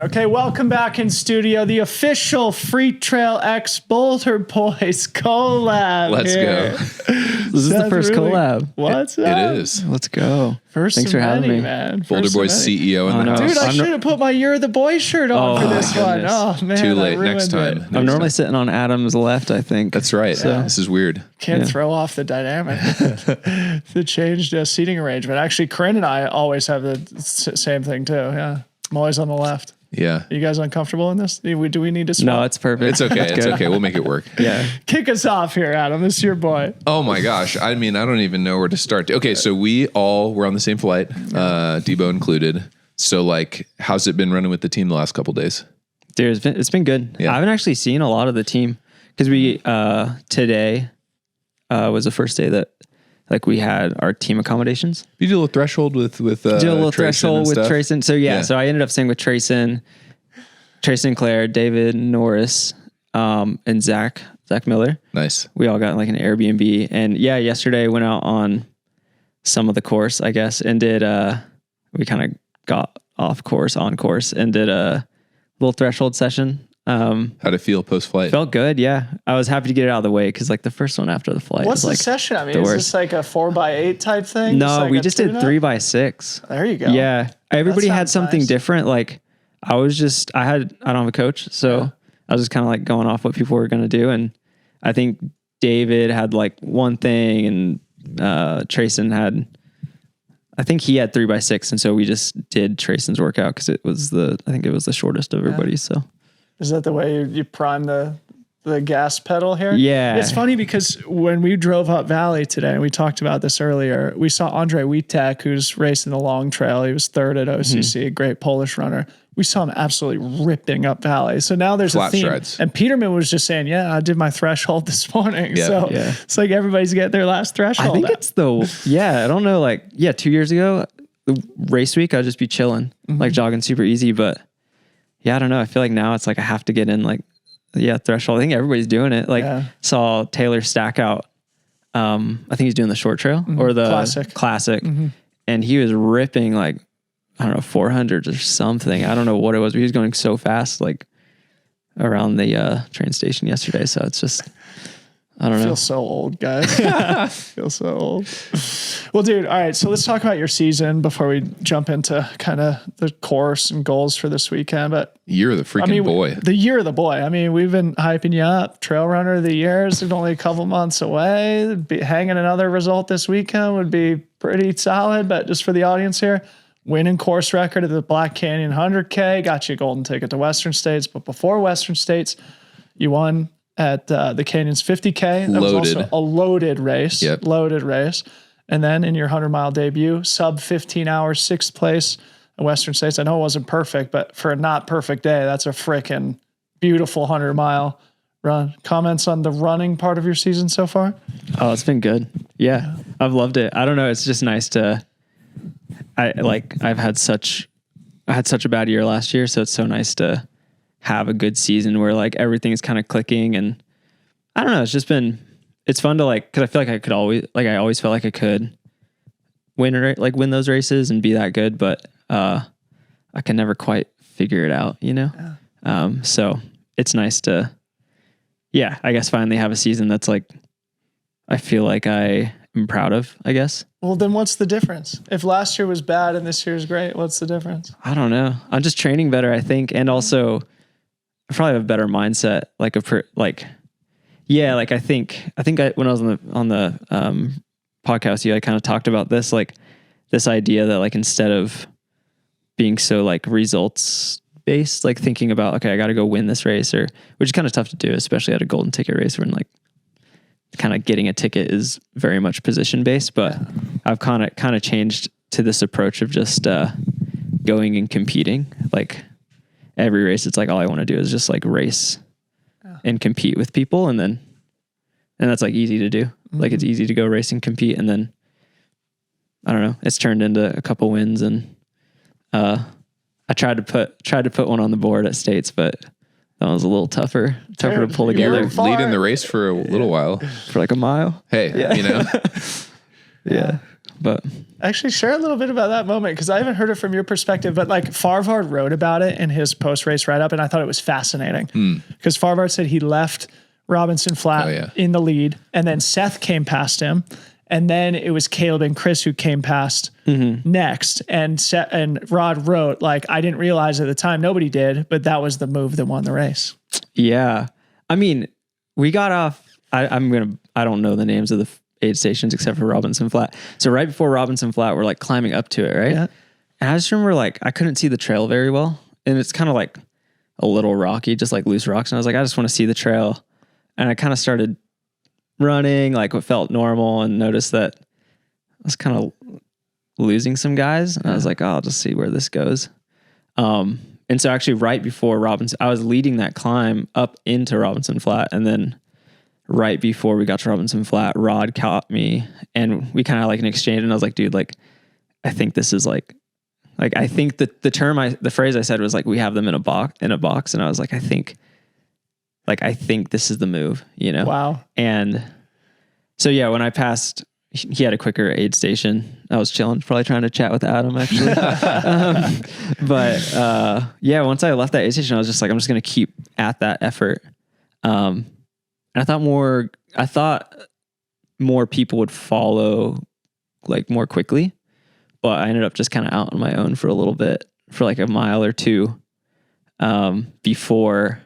Okay, welcome back in studio. The official Freak Trail X Boulder Boys collab. Let's here. go. This is the first collab. What's It up? is. Let's go. First Thanks of for having many, me. man. Boulder First of Boys many. CEO in Oh, the no. house. Dude, I should have put my You're the Boy shirt on for Oh, this my one. goodness. Oh, man. Too I late. ruined Next time. it. I'm normally sitting on Adam's left, I think. That's right. So- This is weird. Can't Yeah. throw off the dynamic. The changed seating arrangement. Actually, Corinne and I always have the same thing, too. Yeah. I'm always on the left. Yeah. Are you guys uncomfortable in this? Do we need to swap? No, it's perfect. It's okay. It's good. okay. We'll make it work. Yeah. Kick us off here, Adam. This is your boy. Oh my gosh. I mean, I don't even know where to start. Okay. So we all were on the same flight, Debo included. So like, how's it been running with the team the last couple days? Dude, it's been good. Yeah. I haven't actually seen a lot of the team because we, today was the first day that like we had our team accommodations. You did a little threshold with Did a little Trayson threshold and with stuff? Trayson. So yeah, so I ended up staying with Trayson Claire, David Norris, and Zach Miller. Nice. We all got like an Airbnb, and yeah, yesterday went out on some of the course, I guess, and did we kind of got off course, on course, and did a little threshold session. How'd it feel post-flight? Felt good, yeah. I was happy to get it out of the way because like the first one after the flight. What's was the like, session? I mean, the is worst. this like a 4x8 type thing? No, like we a just did tune-up? 3x6. There you go. Yeah, everybody had sounds something nice. different. Like I don't have a coach, so I was just kind of like going off what people were gonna do, and I think David had like one thing, and Trayson had, I think he had 3x6, and so we just did Trayson's workout because I think it was the shortest of everybody. So Is that the way you prime the gas pedal here? Yeah. It's funny because when we drove up Valley today, and we talked about this earlier, we saw Andre Witek, who's racing the long trail. He was third at OCC, a great Polish runner. We saw him absolutely ripping up Valley. So now there's Flat a theme. strides. And Peterman was just saying, yeah, I did my threshold this morning. Yeah. So Yeah. it's like everybody's getting their last threshold. I think out. it's I don't know, like 2 years ago, the race week I'd just be chilling, like jogging super easy, but yeah, I don't know. I feel like now it's like I have to get in threshold. I think everybody's doing it. Like saw Taylor Stackhout. I think he's doing the short trail or the classic. And he was ripping like, I don't know, 400s or something. I don't know what it was, but he was going so fast, like around the train station yesterday. So it's just, I don't know. Feel so old, guys. Feel so old. Well, dude, all right. So let's talk about your season before we jump into kind of the course and goals for this weekend. But You're the freaking boy. the year of the boy. I mean, we've been hyping you up. Trail Runner of the Year is only a couple months away. Hanging another result this weekend would be pretty solid. But just for the audience here, winning course record at the Black Canyon 100K got you a golden ticket to Western States. But before Western States, you won at the Canyons 50K. That was also a loaded race. Yep. Loaded race. And then in your 100-mile debut, sub 15 hours, 6th place at Western States. I know it wasn't perfect, but for a not perfect day, that's a freaking beautiful 100-mile run. Comments on the running part of your season so far? Oh, it's been good. Yeah. I've loved it. I don't know. It's just nice to, I had such a bad year last year. So it's so nice to have a good season where like everything is kind of clicking, and I don't know. It's fun to like, cause I feel like I always felt like I could win those races and be that good, but, I can never quite figure it out, you know? Yeah. So it's nice to, I guess finally have a season that's like, I feel like I am proud of, I guess. Well, then what's the difference? If last year was bad and this year's great, what's the difference? I don't know. I'm just training better, I think. And also I probably have a better mindset. I think when I was on the podcast, I kind of talked about this, like this idea that like, instead of being so like results based, like thinking about, okay, I got to go win this race, which is kind of tough to do, especially at a golden ticket race when like kind of getting a ticket is very much position based, but I've kind of changed to this approach of just going and competing. Like every race, it's like all I want to do is just like race and compete with people, and that's like easy to do. Mm-hmm. Like it's easy to go race and compete, and then I don't know, it's turned into a couple wins, and I tried to put one on the board at States, but that was a little tougher to pull together. You were leading the race for a little while. For like a mile. Hey, you know. Yeah. But Actually, share a little bit about that moment because I haven't heard it from your perspective. But like Farvard wrote about it in his post-race write-up, and I thought it was fascinating because Farvard said he left Robinson Flat in the lead, and then Seth came past him, and then it was Caleb and Chris who came past next. And Rod wrote, like, I didn't realize at the time, nobody did, but that was the move that won the race. yeah, I mean, we got off. I don't know the names of the aid stations except for Robinson Flat. So right before Robinson Flat, we're like climbing up to it, right? Yeah. And I just remember like I couldn't see the trail very well, and it's kind of like a little rocky, just like loose rocks. And I was like, I just want to see the trail, and I kind of started running like what felt normal, and noticed that I was kind of losing some guys, and I was like, oh, I'll just see where this goes. And so actually, right before Robinson, I was leading that climb up into Robinson Flat, and then right before we got to Robinson Flat, Rod caught me, and we kind of like an exchange, and I was like, dude, like, I think this is like I think that the phrase I said was like, we have them in a box, and I was like, I think this is the move, you know? Wow. And so, yeah, when I passed, he had a quicker aid station. I was chilling, probably trying to chat with Adam actually. Yeah, once I left that aid station, I was just like, I'm just going to keep at that effort. And I thought more people would follow like more quickly, but I ended up just kind of out on my own for a little bit, for like a mile or two, before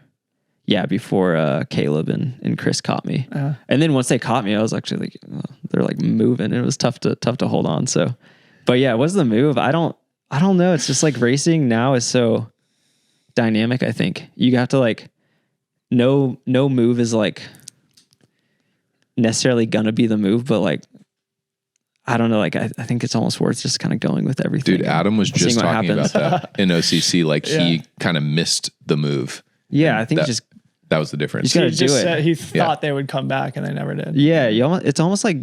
Caleb and Chris caught me. And then once they caught me, I was actually like, they're like moving. It was tough to hold on. So, but yeah, what's the move? I don't know. It's just like racing now is so dynamic. I think you have to like, no move is like necessarily gonna be the move, but like, I don't know. Like, I think it's almost worth just kind of going with everything. Dude, Adam was just talking about that in OCC. Like he kind of missed the move. Yeah. I think that was the difference. You gotta do it. He thought they would come back and they never did. Yeah. It's almost like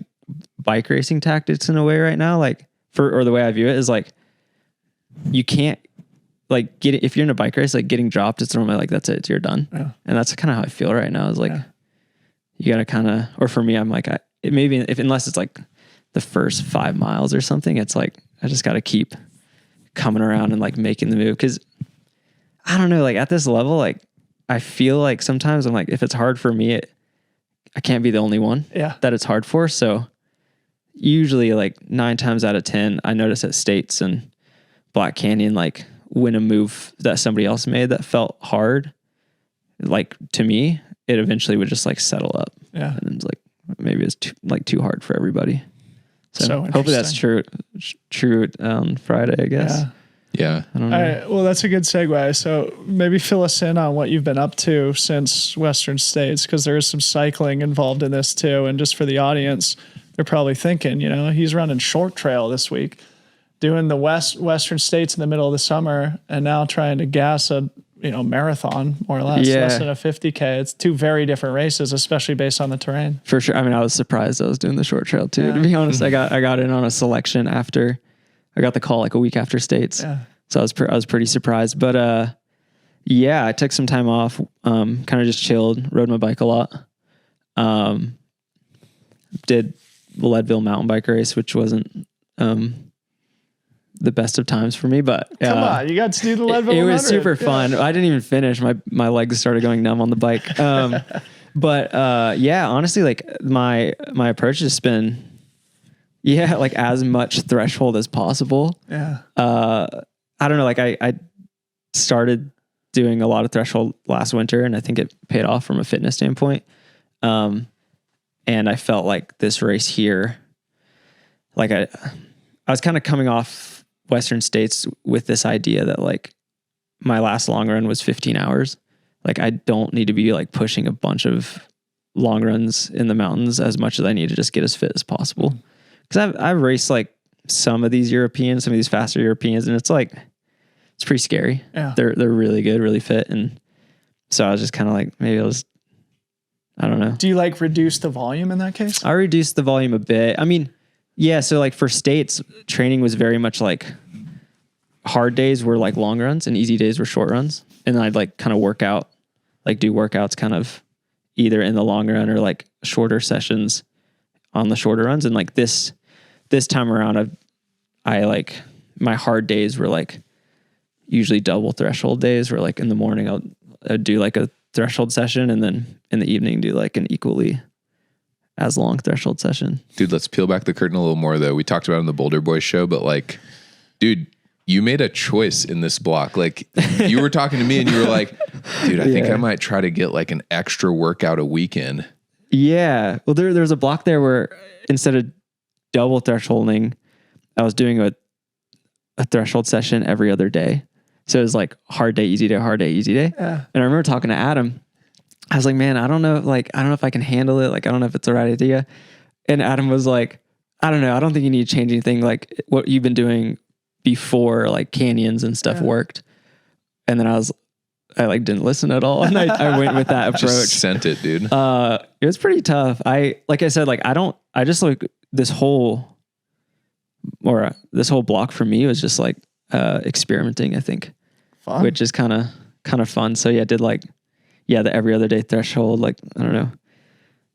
bike racing tactics in a way right now. Like or the way I view it is like, you can't like if you're in a bike race, like getting dropped, it's normally like, that's it, you're done. Yeah. And that's kind of how I feel right now is like, you gotta kind of, or for me, I'm like, unless it's like the first 5 miles or something, it's like, I just gotta keep coming around and like making the move. Cause I don't know, like at this level, like I feel like sometimes I'm like, if it's hard for me, I can't be the only one that it's hard for. So usually like 9 times out of 10, I notice at States and Black Canyon, like when a move that somebody else made that felt hard, like to me, it eventually would just like settle up. Yeah. And it's like, maybe it's too hard for everybody. So hopefully that's true on Friday, I guess. Yeah. I don't know. All right. Well, that's a good segue. So maybe fill us in on what you've been up to since Western States, because there is some cycling involved in this too. And just for the audience, they're probably thinking, he's running short trail this week, doing the Western States in the middle of the summer, and now trying to gas a marathon, more or less, less than a 50K. It's two very different races, especially based on the terrain. For sure. I mean, I was surprised I was doing the short trail too, to be honest. I got in on a selection after I got the call like a week after States. Yeah. So I was pretty surprised, but I took some time off, kind of just chilled, rode my bike a lot. Did the Leadville mountain bike race, which wasn't the best of times for me, but come on, you got to do the Leadville 100. It was super fun. I didn't even finish. My legs started going numb on the bike. But honestly, like my approach has been, like as much threshold as possible. Yeah. I don't know. Like I started doing a lot of threshold last winter, and I think it paid off from a fitness standpoint. And I felt like this race here, like I was kind of coming off Western States with this idea that like my last long run was 15 hours. Like I don't need to be like pushing a bunch of long runs in the mountains as much as I need to just get as fit as possible. Cause I've raced like some of these faster Europeans, and it's like, it's pretty scary. Yeah. They're really good, really fit. And so I was just kind of like, maybe I don't know. Do you like reduce the volume in that case? I reduced the volume a bit. I mean, yeah. So like for States, training was very much like hard days were like long runs and easy days were short runs. And then I'd like kind of do workouts kind of either in the long run or like shorter sessions on the shorter runs. And like this this time around, I like my hard days were like usually double threshold days where like in the morning I'd do like a threshold session and then in the evening do like an equally as long threshold session. Dude, let's peel back the curtain a little more though. We talked about it on the Boulder Boys show, but like, dude, you made a choice in this block. Like you were talking to me and you were like, dude, I think I might try to get like an extra workout a weekend. Yeah. Well, there's a block there where instead of double thresholding, I was doing a threshold session every other day. So it was like hard day, easy day, hard day, easy day. Yeah. And I remember talking to Adam. I was like, man, I don't know if I can handle it. Like, I don't know if it's the right idea. And Adam was like, I don't know. I don't think you need to change anything. Like what you've been doing before, like canyons and stuff worked. And then I like didn't listen at all. And I went with that approach. Just sent it, dude. It was pretty tough. Like I said, like I just like this whole block for me was just like experimenting, I think. Fun. Which is kind of fun. So yeah, I did like the every other day threshold, like I don't know.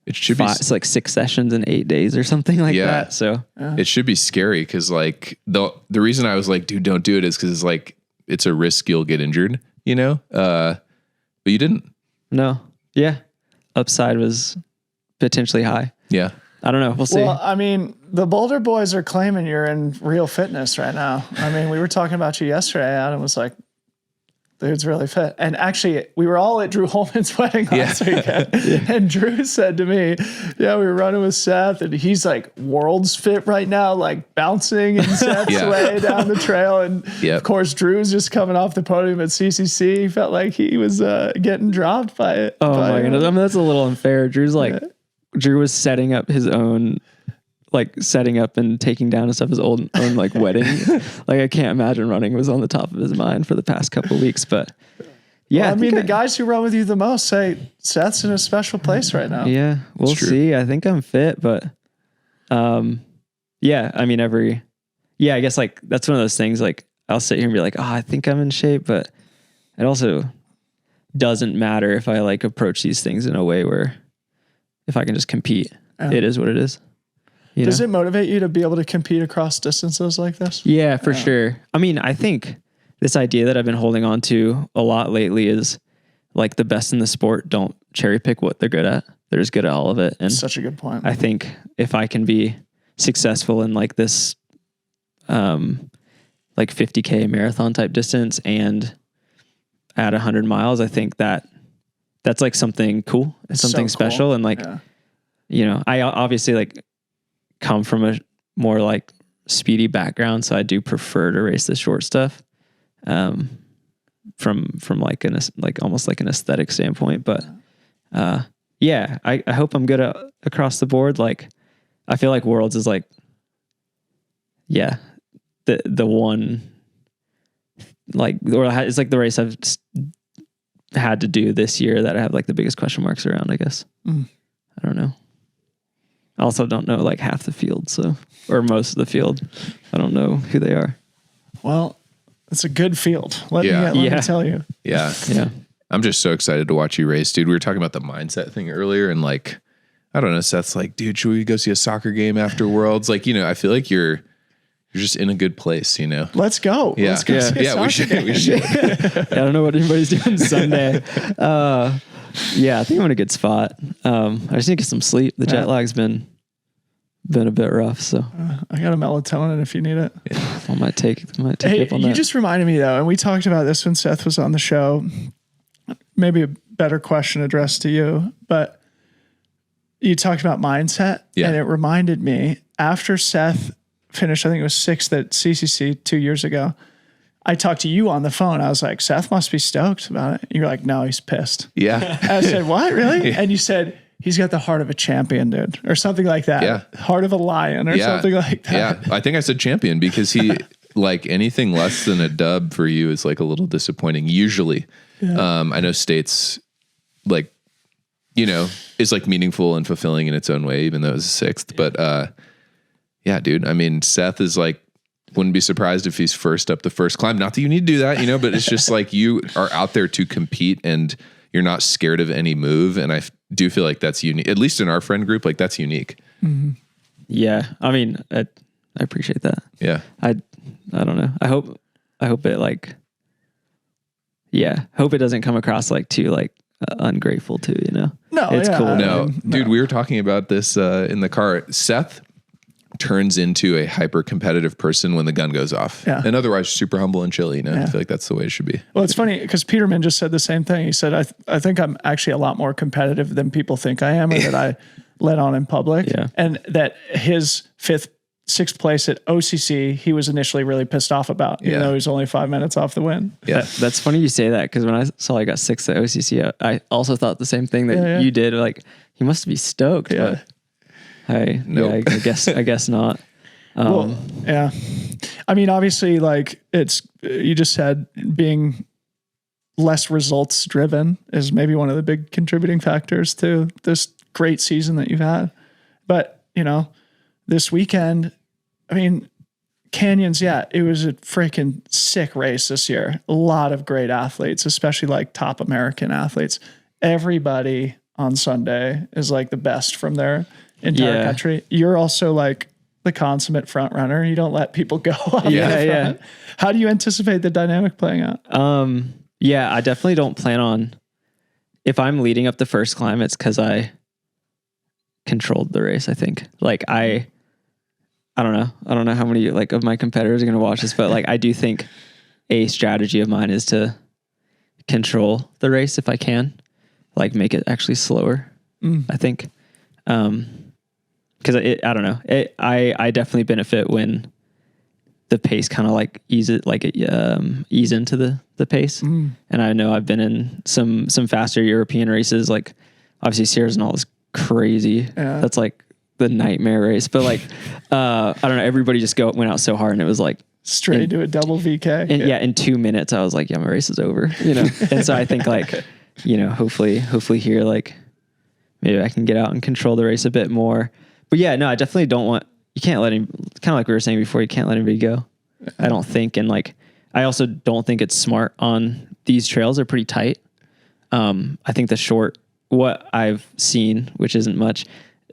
It should be It's like 6 sessions in 8 days or something like that. So it should be scary because like the reason I was like, dude, don't do it is because it's like it's a risk you'll get injured, you know? But you didn't. no. Yeah. Upside was potentially high. Yeah. I don't know. We'll see. Well, I mean, the Boulder Boys are claiming you're in real fitness right now. I mean, we were talking about you yesterday. Adam was like, dude's really fit. And actually, we were all at Drew Holman's wedding last weekend. And Drew said to me, yeah, we were running with Seth, and he's like world's fit right now, like bouncing in Seth's way down the trail. And of course, Drew's just coming off the podium at CCC. He felt like he was getting dropped by it. Oh my goodness. I mean, that's a little unfair. Drew was setting up his own, like setting up and taking down and stuff his own like wedding. Like I can't imagine running was on the top of his mind for the past couple of weeks, but yeah. Well, I mean, the guys who run with you the most say Seth's in a special place right now. Yeah, we'll see. I think I'm fit, but yeah, I mean I guess like that's one of those things like I'll sit here and be like, oh, I think I'm in shape, but it also doesn't matter if I like approach these things in a way where if I can just compete, it is what it is. Does it motivate you to be able to compete across distances like this? Yeah, for sure. I mean, I think this idea that I've been holding on to a lot lately is like the best in the sport don't cherry pick what they're good at. They're just good at all of it. And such a good point. I think if I can be successful in like this, like 50K marathon type distance and at 100 miles, I think that's like something cool. It's something special. And like, I obviously like come from a more like speedy background. So I do prefer to race the short stuff, from like almost like an aesthetic standpoint. But, yeah, I hope I'm good at across the board. Like, I feel like Worlds is like, yeah, the one, like, or it's like the race I've had to do this year that I have like the biggest question marks around, I guess. I don't know. I also don't know like half the field, or most of the field. I don't know who they are. Well, it's a good field. Let me tell you. Yeah. Yeah. I'm just so excited to watch you race, dude. We were talking about the mindset thing earlier, and like, I don't know, Seth's like, dude, should we go see a soccer game after Worlds? Like, I feel like you're just in a good place, Let's go. Yeah. Let's go see a we soccer should. game. We should. I don't know what anybody's doing Sunday. Yeah, I think I'm in a good spot. I just need to get some sleep. The jet lag's been a bit rough, so I got a melatonin if you need it. I might take Hey, up on you that. just reminded me though, and we talked about this when Seth was on the show. Maybe a better question addressed to you, but you talked about mindset, and it reminded me after Seth finished, I think it was 6th at CCC 2 years ago. I talked to you on the phone. I was like, Seth must be stoked about it. You're like, no, he's pissed. Yeah. I said, what, really? And you said, he's got the heart of a champion, dude, or something like that. Yeah. Heart of a lion or something like that. Yeah. I think I said champion because he, like, anything less than a dub for you is like a little disappointing. Usually. I know States, like, is like meaningful and fulfilling in its own way, even though it was 6th. But yeah, dude, I mean, Seth is like, wouldn't be surprised if he's first up the first climb. Not that you need to do that, but it's just like you are out there to compete and you're not scared of any move. And I do feel like that's unique, at least in our friend group, like that's unique. Yeah, I mean, I appreciate that. Yeah. I don't know. I hope it like, hope it doesn't come across like too like ungrateful too, you know? No, It's yeah, cool. I No, mean, dude, we were talking about this in the car. Seth turns into a hyper competitive person when the gun goes off. Yeah. And otherwise super humble and chill, you know? I feel like that's the way it should be. Well, it's funny because Peterman just said the same thing. He said, I think I'm actually a lot more competitive than people think I am, or that I let on in public. Yeah. And that his sixth place at OCC, he was initially really pissed off about, even though he was only 5 minutes off the win. Yeah. That's funny you say that, because when I saw I got 6th at OCC, I also thought the same thing that you did. Like, he must be stoked. Yeah. But I guess not. Well, yeah. I mean, obviously, like you just said, being less results driven is maybe one of the big contributing factors to this great season that you've had. But, you know, this weekend, I mean, Canyons, it was a freaking sick race this year. A lot of great athletes, especially like top American athletes. Everybody on Sunday is like the best from their entire country. You're also like the consummate front runner. You don't let people go. Yeah. How do you anticipate the dynamic playing out? I definitely don't plan on, if I'm leading up the first climb, it's because I controlled the race. I think like I don't know how many like of my competitors are going to watch this, but like I do think a strategy of mine is to control the race if I can, like make it actually slower. I think, because I don't know, I definitely benefit when the pace kind of like ease into the pace. And I know I've been in some faster European races, like obviously Sierra's and all this crazy. Yeah. That's like the nightmare race. But like, I don't know, everybody just went out so hard, and it was like straight to a double VK. And in 2 minutes, I was like, my race is over, you know? And so I think like, you know, hopefully here, like maybe I can get out and control the race a bit more. But no, I definitely don't want, you can't let him, kind of like we were saying before, you can't let anybody go. I don't think. And like, I also don't think it's smart on these trails. They're pretty tight. I think what I've seen, which isn't much,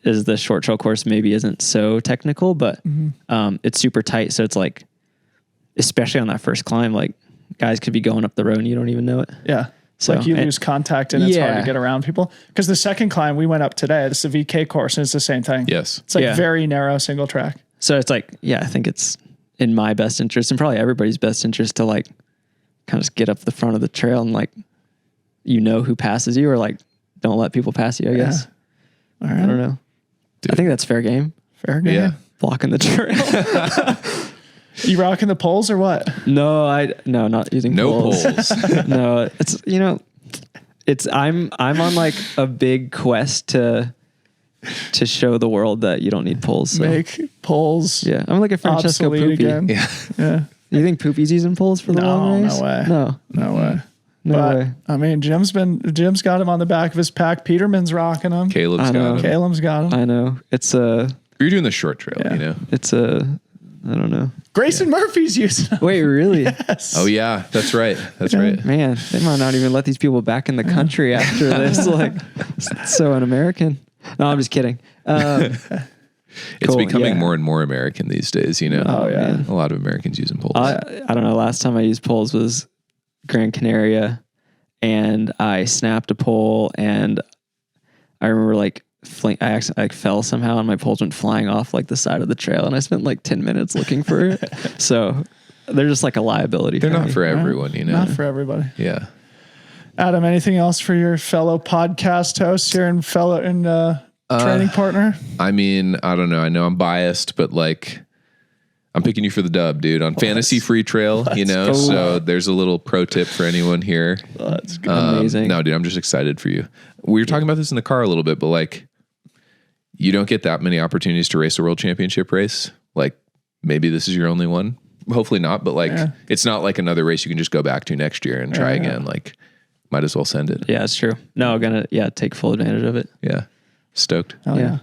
is the short trail course maybe isn't so technical, but it's super tight. So it's like, especially on that first climb, like guys could be going up the road and you don't even know it. Yeah. So, like you lose contact and it's hard to get around people. Because the second climb we went up today, this is a VK course, and it's the same thing. Yes. It's like very narrow single track. So it's like, I think it's in my best interest and probably everybody's best interest to like kind of just get up the front of the trail and like, you know who passes you, or like don't let people pass you, I guess. All right. I don't know. Dude. I think that's fair game. Fair game. Yeah. Blocking the trail. You rocking the poles or what? No, not using poles. No, it's, you know, I'm on like a big quest to show the world that you don't need poles. So. Make poles. Yeah. I'm like a Francesco obsolete Pupi. again. Yeah. You think Poopy's using poles for the long race? No way. No way. No way. I mean, Jim's got him on the back of his pack. Peterman's rocking him. Caleb's got him. Caleb's got him. I know. It's You're doing the short trail, you know? It's I don't know. Grayson Murphy's using them. Wait, really? Yes. Oh yeah, that's right. That's right. Man, they might not even let these people back in the country after this. Like, it's so un-American. No, I'm just kidding. It's Cool, becoming more and more American these days, you know? Oh, yeah. A lot of Americans using poles. I don't know. Last time I used poles was Gran Canaria, and I snapped a pole, and I remember like I accidentally fell somehow, and my poles went flying off like the side of the trail, and I spent like 10 minutes looking for it. So they're just like a liability. They're not me. for everyone, you know? Not for everybody. Yeah. Adam, anything else for your fellow podcast hosts here and training partner? I mean, I don't know. I know I'm biased, but like, I'm picking you for the dub, dude, on Fantasy Free Trail, you know? go. So there's a little pro tip for anyone here. Let's go. Amazing. No, dude, I'm just excited for you. We were talking about this in the car a little bit, but like, you don't get that many opportunities to race a world championship race. Like, maybe this is your only one. Hopefully not, but like, it's not like another race you can just go back to next year and try again. Like, might as well send it. Yeah, it's true. No, gonna take full advantage of it. Yeah. Stoked. Oh, yeah.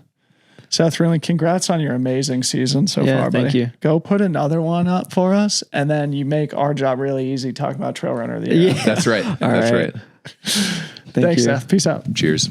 Seth, really, congrats on your amazing season so far, buddy. Thank you. Go put another one up for us, and then you make our job really easy talking about Trail Runner of the Year. That's right. That's right. Thanks, you. Seth. Peace out. Cheers.